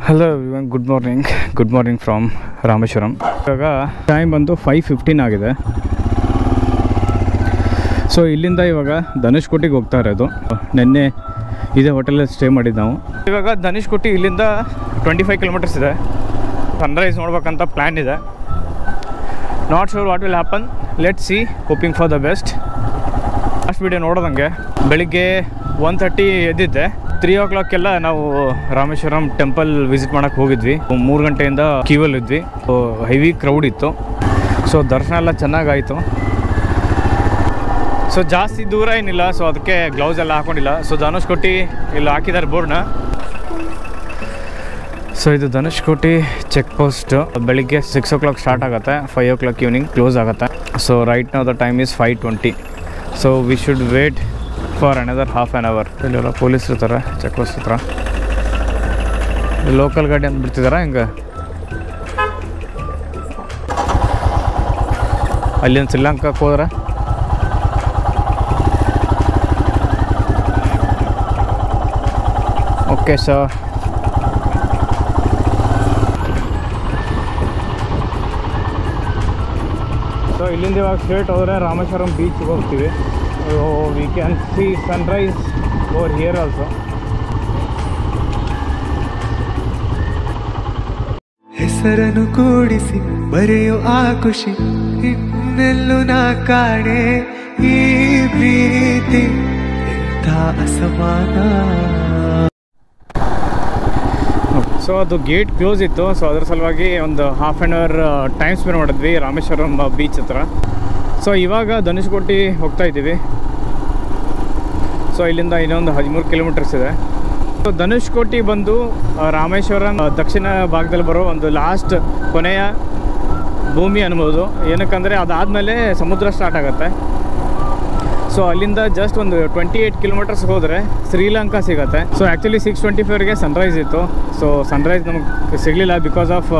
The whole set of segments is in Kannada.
Hello everyone, good morning from Rameswaram. ಇವಾಗ ಟೈಮ್ ಬಂದು 5:15 ಆಗಿದೆ. ಸೊ ಇಲ್ಲಿಂದ ಇವಾಗ ಧನುಷ್ಕೋಟಿಗೆ ಹೋಗ್ತಾ ಇರೋದು. ನಿನ್ನೆ ಇದೇ ಹೋಟೆಲಲ್ಲಿ ಸ್ಟೇ ಮಾಡಿದ್ದು ನಾವು. ಇವಾಗ ಧನುಷ್ಕೋಟಿ ಇಲ್ಲಿಂದ 25 ಕಿಲೋಮೀಟರ್ಸ್ ಇದೆ. ಸನ್ರೈಸ್ ನೋಡ್ಬೇಕಂತ ಪ್ಲ್ಯಾನ್ ಇದೆ. Not sure what will happen, let see, hoping for the best. Last video ನೋಡೋದಂಗೆ ಬೆಳಿಗ್ಗೆ 1:30 ಎದ್ದಿದ್ದೆ. 3 o'clock ಎಲ್ಲ ನಾವು ರಾಮೇಶ್ವರಂ ಟೆಂಪಲ್ ವಿಸಿಟ್ ಮಾಡೋಕ್ಕೆ ಹೋಗಿದ್ವಿ. 3 ಗಂಟೆಯಿಂದ ಕ್ಯೂವಲ್ಲಿ ಇದ್ವಿ. ಹೆವಿ ಕ್ರೌಡ್ ಇತ್ತು. ಸೊ ದರ್ಶನ ಎಲ್ಲ ಚೆನ್ನಾಗಾಯಿತು. ಸೊ ಜಾಸ್ತಿ ದೂರ ಏನಿಲ್ಲ, ಸೊ ಅದಕ್ಕೆ ಗ್ಲೌಸ್ ಎಲ್ಲ ಹಾಕೊಂಡಿಲ್ಲ. ಸೊ ಧನುಷ್ಕೋಟಿ ಇಲ್ಲಿ ಹಾಕಿದ್ದಾರೆ ಬೋರ್ಡ್ನ. ಸೊ ಇದು ಧನುಷ್ಕೋಟಿ ಚೆಕ್ ಪೋಸ್ಟ್. ಬೆಳಿಗ್ಗೆ 6 o'clock ಸ್ಟಾರ್ಟ್ ಆಗುತ್ತೆ, 5 o'clock ಈವ್ನಿಂಗ್ ಕ್ಲೋಸ್ ಆಗುತ್ತೆ. So right now the time is 5:20. So we should wait for another half an hour. ಇಲ್ಲೆಲ್ಲ ಪೊಲೀಸ್ ಇರ್ತಾರೆ ಚೆಕ್ ಪೋಸ್ಟ್ ಹತ್ರ. ಲೋಕಲ್ ಗಾಡಿ ಅಂತ ಬಿಡ್ತಿದಾರ ಹಿಂಗೆ. ಅಲ್ಲಿಂದ ಶ್ರೀಲಂಕಾಕ್ಕೆ ಹೋದ್ರೆ ಓಕೆ ಸರ್. ಸೊ ಇಲ್ಲಿಂದ ಇವಾಗ ಸ್ಟ್ರೇಟ್ ಹೋದರೆ ರಾಮೇಶ್ವರಂ ಬೀಚ್ಗೆ ಹೋಗ್ತೀವಿ. We can see Sunrise over here also. ಹೆಸರನ್ನು ಕೂಡಿಸಿ ಬರೆಯೋ ಆ ಖುಷಿ ಇನ್ನೆಲ್ಲೂ ನಾ ಕಾಣೆ. ಈ ಪ್ರೀತಿ ಎಂಥ ಅಸಮಾನ. ಸೊ ಅದು ಗೇಟ್ ಕ್ಲೋಸ್ ಇತ್ತು. ಸೊ ಅದ್ರ ಸಲುವಾಗಿ ಒಂದು half an hour time spend ಮಾಡಿದ್ವಿ ರಾಮೇಶ್ವರಂ ಬೀಚ್ ಹತ್ರ. ಸೊ ಇವಾಗ ಧನುಷ್ಕೋಟಿ ಹೋಗ್ತಾ ಇದ್ದೀವಿ. ಸೊ ಇಲ್ಲಿಂದ ಇನ್ನೊಂದು 13 ಕಿಲೋಮೀಟರ್ಸ್ ಇದೆ. ಸೊ ಧನುಷ್ಕೋಟಿ ಬಂದು ರಾಮೇಶ್ವರಂ ದಕ್ಷಿಣ ಭಾಗದಲ್ಲಿ ಬರೋ ಒಂದು ಲಾಸ್ಟ್ ಕೊನೆಯ ಭೂಮಿ ಅನ್ಬೋದು. ಏನಕ್ಕಂದರೆ ಅದಾದಮೇಲೆ ಸಮುದ್ರ ಸ್ಟಾರ್ಟ್ ಆಗುತ್ತೆ. ಸೊ ಅಲ್ಲಿಂದ ಜಸ್ಟ್ ಒಂದು 28 ಕಿಲೋಮೀಟರ್ಸ್ ಹೋದರೆ ಶ್ರೀಲಂಕಾ ಸಿಗುತ್ತೆ. ಸೊ ಆ್ಯಕ್ಚುಲಿ 6:25ಗೆ ಸನ್ರೈಸ್ ಇತ್ತು. ಸೊ ಸನ್ರೈಸ್ ನಮಗೆ ಸಿಗಲಿಲ್ಲ ಬಿಕಾಸ್ ಆಫ್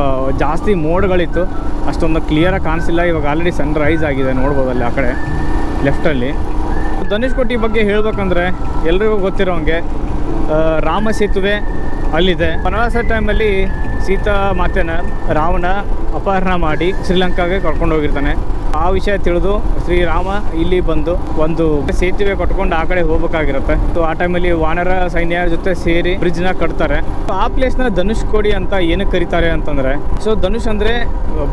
ಜಾಸ್ತಿ ಮೋಡ್ಗಳಿತ್ತು. ಅಷ್ಟೊಂದು ಕ್ಲಿಯರಾಗಿ ಕಾಣಿಸಿಲ್ಲ. ಇವಾಗ ಆಲ್ರೆಡಿ ಸನ್ರೈಸ್ ಆಗಿದೆ, ನೋಡ್ಬೋದು ಅಲ್ಲಿ ಆ ಕಡೆ ಲೆಫ್ಟಲ್ಲಿ. ಧನುಷ್ಕೋಟಿ ಬಗ್ಗೆ ಹೇಳ್ಬೇಕಂದ್ರೆ ಎಲ್ರಿಗೂ ಗೊತ್ತಿರೋಂಗೆ ರಾಮ ಸೇತುವೆ ಅಲ್ಲಿದೆ. ವನವಾಸ ಟೈಮಲ್ಲಿ ಸೀತಾ ಮಾತೆನ ರಾವಣ ಅಪಹರಣ ಮಾಡಿ ಶ್ರೀಲಂಕಾಗೆ ಕರ್ಕೊಂಡು ಹೋಗಿರ್ತಾನೆ. ಆ ವಿಷಯ ತಿಳಿದು ಶ್ರೀರಾಮ ಇಲ್ಲಿ ಬಂದು ಒಂದು ಸೇತುವೆ ಕಟ್ಕೊಂಡು ಆ ಕಡೆ ಹೋಗ್ಬೇಕಾಗಿರುತ್ತೆ. ಸೊ ಆ ಟೈಮಲ್ಲಿ ವಾನರ ಸೈನ್ಯ ಜೊತೆ ಸೇರಿ ಬ್ರಿಡ್ಜ್ನ ಕಟ್ತಾರೆ. ಆ ಪ್ಲೇಸ್ನ ಧನುಷ್ಕೋಡಿ ಅಂತ ಏನಕ್ಕೆ ಕರೀತಾರೆ ಅಂತಂದರೆ, ಸೊ ಧನುಷ್ ಅಂದರೆ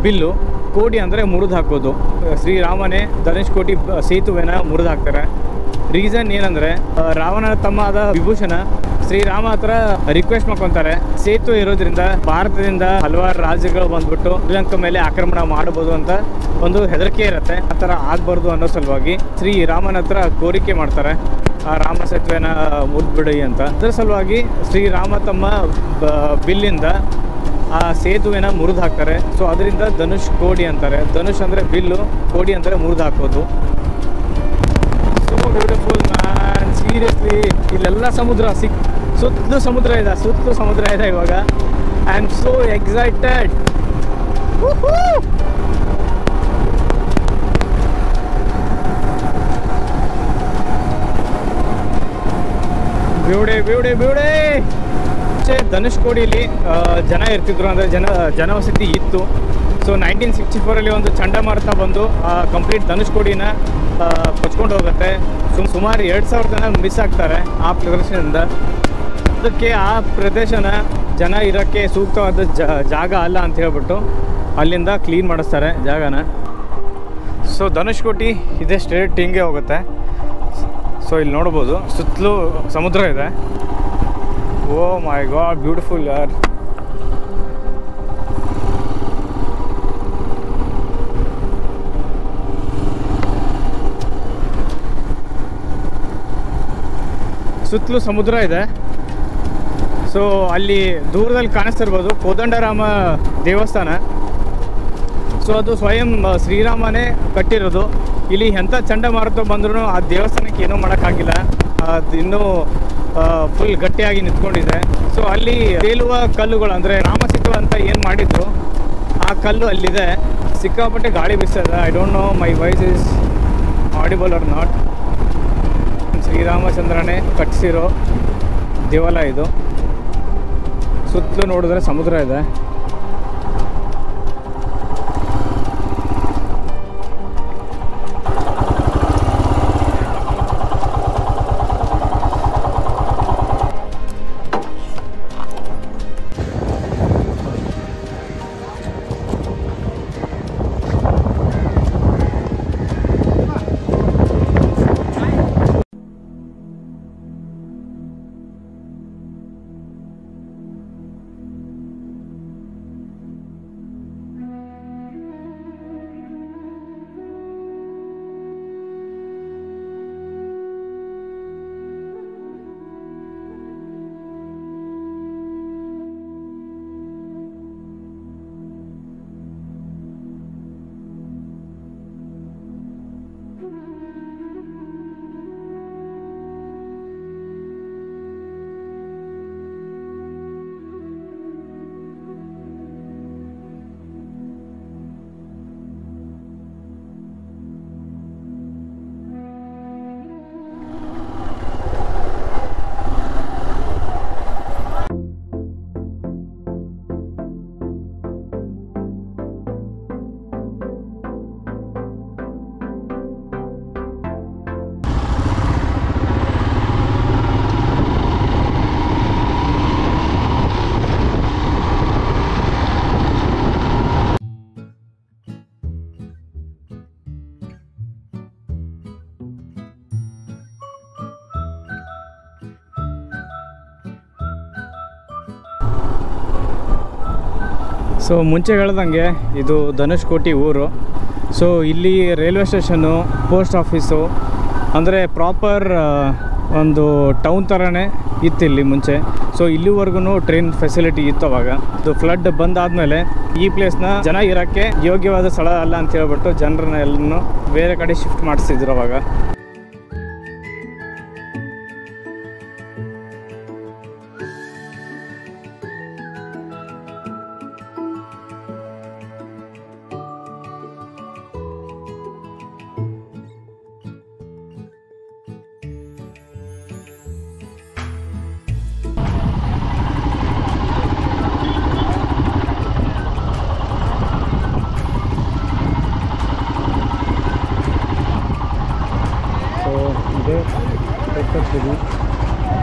ಬಿಲ್ಲು, ಕೋಡಿ ಅಂದರೆ ಮುರಿದು ಹಾಕೋದು. ಶ್ರೀರಾಮನೇ ಧನುಷ್ಕೋಟಿ ಸೇತುವೆನ ಮುರಿದು ಹಾಕ್ತಾರೆ. ರೀಸನ್ ಏನಂದರೆ ರಾವಣನ ತಮ್ಮ ಆದ ವಿಭೂಷಣ ಶ್ರೀರಾಮ ಹತ್ರ ರಿಕ್ವೆಸ್ಟ್ ಮಾಡ್ಕೊತಾರೆ. ಸೇತುವೆ ಇರೋದ್ರಿಂದ ಭಾರತದಿಂದ ಹಲವಾರು ರಾಜ್ಯಗಳು ಬಂದ್ಬಿಟ್ಟು ಶ್ರೀಲಂಕಾ ಮೇಲೆ ಆಕ್ರಮಣ ಮಾಡಬಹುದು ಅಂತ ಒಂದು ಹೆದರಿಕೆ ಇರುತ್ತೆ. ಆ ಥರ ಆಗಬಾರ್ದು ಅನ್ನೋ ಸಲುವಾಗಿ ಶ್ರೀರಾಮನ ಹತ್ರ ಕೋರಿಕೆ ಮಾಡ್ತಾರೆ, ಆ ರಾಮ ಸೇತುವೆನ ಮುರಿದ್ಬಿಡಿ ಅಂತ. ಅದರ ಸಲುವಾಗಿ ಶ್ರೀರಾಮ ತಮ್ಮ ಬಿಲ್ಲಿಂದ ಆ ಸೇತುವೆನ ಮುರಿದು ಹಾಕ್ತಾರೆ. ಸೊ ಅದರಿಂದ ಧನುಷ್ ಕೋಡಿ ಅಂತಾರೆ. ಧನುಷ್ ಅಂದರೆ ಬಿಲ್ಲು, ಕೋಡಿ ಅಂದರೆ ಮುರಿದು ಹಾಕೋದು. So beautiful man, seriously. ಇಲ್ಲೆಲ್ಲ ಸಮುದ್ರ ಸುತ್ತಲೂ ಸಮುದ್ರ ಇದೆ ಇವಾಗ. I am so excited. Beauty. ಧನುಷ್ಕೋಡಿಲಿ ಜನ ಇರ್ತಿದ್ರು, ಅಂದರೆ ಜನವಸತಿ ಇತ್ತು. ಸೊ 1964 ಒಂದು ಚಂಡಮಾರುತ ಬಂದು ಕಂಪ್ಲೀಟ್ ಧನುಷ್ಕೋಡಿನ ಕೊಚ್ಕೊಂಡು ಹೋಗುತ್ತೆ. ಸುಮಾರು 2,000 ಜನ ಮಿಸ್ ಆಗ್ತಾರೆ ಆ ಪ್ರದರ್ಶನದಿಂದ. ಅದಕ್ಕೆ ಆ ಪ್ರದೇಶನ ಜನ ಇರೋಕ್ಕೆ ಸೂಕ್ತವಾದ ಜಾಗ ಅಲ್ಲ ಅಂತ ಹೇಳ್ಬಿಟ್ಟು ಅಲ್ಲಿಂದ ಕ್ಲೀನ್ ಮಾಡಿಸ್ತಾರೆ ಜಾಗನ. ಸೊ ಧನುಷ್ಕೋಟಿ ಇದೇ ಸ್ಟ್ರೇಟ್ ಹಿಂಗೆ ಹೋಗುತ್ತೆ. ಸೊ ಇಲ್ಲಿ ನೋಡ್ಬೋದು ಸುತ್ತಲೂ ಸಮುದ್ರ ಇದೆ. ಓ ಮೈ ಗಾಡ್, ಬ್ಯೂಟಿಫುಲ್ ಯಾರ್. ಸುತ್ತಲೂ ಸಮುದ್ರ ಇದೆ. ಸೊ ಅಲ್ಲಿ ದೂರದಲ್ಲಿ ಕಾಣಿಸ್ತಿರ್ಬೋದು ಕೋದಂಡರಾಮ ದೇವಸ್ಥಾನ. ಸೊ ಅದು ಸ್ವಯಂ ಶ್ರೀರಾಮನೇ ಕಟ್ಟಿರೋದು. ಇಲ್ಲಿ ಎಂಥ ಚಂಡಮಾರುತ ಬಂದ್ರೂ ಆ ದೇವಸ್ಥಾನಕ್ಕೆ ಏನೂ ಮಾಡೋಕ್ಕಾಗಿಲ್ಲ. ಅದು ಇನ್ನೂ ಫುಲ್ ಗಟ್ಟಿಯಾಗಿ ನಿಂತ್ಕೊಂಡಿದೆ. ಸೊ ಅಲ್ಲಿ ತೇಲುವ ಕಲ್ಲುಗಳು, ಅಂದರೆ ರಾಮಸೇತು ಅಂತ ಏನು ಮಾಡಿದ್ರು ಆ ಕಲ್ಲು ಅಲ್ಲಿದೆ. ಸಿಕ್ಕಾಪಟ್ಟೆ ಗಾಳಿ ಬೀಸ್ತದೆ. I don't know my voice is audible or not. ಶ್ರೀರಾಮಚಂದ್ರನೇ ಕಟ್ಟಿಸಿರೋ ದೇವಾಲಯ ಇದು. ಸುತ್ತಲೂ ನೋಡಿದ್ರೆ ಸಮುದ್ರ ಇದೆ. ಸೊ ಮುಂಚೆ ಹೇಳ್ದಂಗೆ ಇದು ಧನುಷ್ಕೋಟಿ ಊರು. ಸೊ ಇಲ್ಲಿ ರೈಲ್ವೆ ಸ್ಟೇಷನ್ನು, ಪೋಸ್ಟ್ ಆಫೀಸು, ಅಂದರೆ ಪ್ರಾಪರ್ ಒಂದು ಟೌನ್ ಥರನೇ ಇತ್ತು ಇಲ್ಲಿ ಮುಂಚೆ. ಸೊ ಇಲ್ಲಿವರೆಗೂ ಟ್ರೈನ್ ಫೆಸಿಲಿಟಿ ಇತ್ತು ಅವಾಗ. ಇದು ಫ್ಲಡ್ ಬಂದಾದಮೇಲೆ ಈ ಪ್ಲೇಸ್ನ ಜನ ಇರೋಕ್ಕೆ ಯೋಗ್ಯವಾದ ಸ್ಥಳ ಅಲ್ಲ ಅಂತ ಹೇಳ್ಬಿಟ್ಟು ಜನರನ್ನ ಎಲ್ಲನೂ ಬೇರೆ ಕಡೆ ಶಿಫ್ಟ್ ಮಾಡಿಸಿದ್ರು ಅವಾಗ.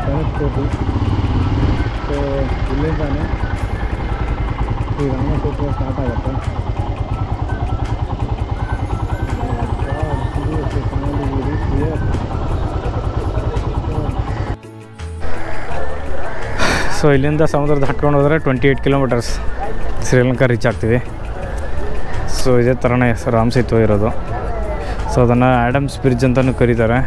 ಧನುಷ್ಕೋಟಿ. ಸೊ ಇಲ್ಲಿಂದಾನೆ ಶ್ರೀ ರಾಮಸೇತುವೆ ಸ್ಟಾರ್ಟ್ ಆಗುತ್ತೆ. ಸೊ ಇಲ್ಲಿಂದ ಸಮುದ್ರ ದಾಟ್ಕೊಂಡು ಹೋದರೆ 28 ಕಿಲೋಮೀಟರ್ಸ್ ಶ್ರೀಲಂಕಾ ರೀಚ್ ಆಗ್ತೀವಿ. ಸೊ ಇದೇ ಥರನೇ ರಾಮ್ ಸೇತುವೆ ಇರೋದು. ಸೊ ಅದನ್ನು ಆ್ಯಡಮ್ಸ್ ಬ್ರಿಡ್ಜ್ ಅಂತಲೂ ಕರೀತಾರೆ.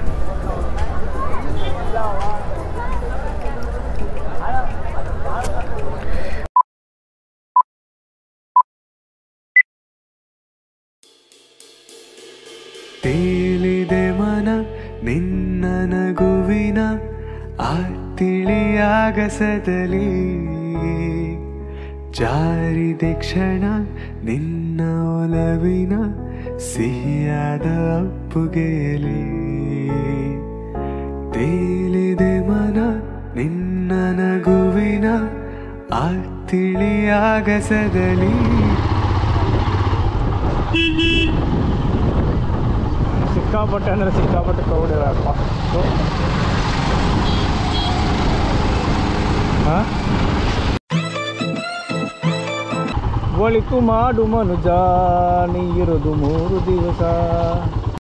ತೇಲಿದೆ ಮನ ನಿನ್ನ ನಗುವಿನ ಆ ತಿಳಿಯಾಗಸದಲ್ಲಿ, ಜಾರಿದೆ ಕ್ಷಣ ನಿನ್ನ ಒಲವಿನ ಸಿಹಿಯಾದ ಅಪ್ಪುಗೆಯಲ್ಲಿ. ತೇಲಿದೆ ಮನ ನಿನ್ನ ನಗುವಿನ ಆ ತಿಳಿಯಾಗಸದಲ್ಲಿ. ಸಿಕ್ಕಾಪಟ್ಟೆ ಅಂದರೆ ಸಿಕ್ಕಾಪಟ್ಟೆ ಕ್ರೌಡ್ ಒಳಿತು ಮಾಡು ಮನುಜ, ನೀ ಇರೋದು 3 ದಿವಸ.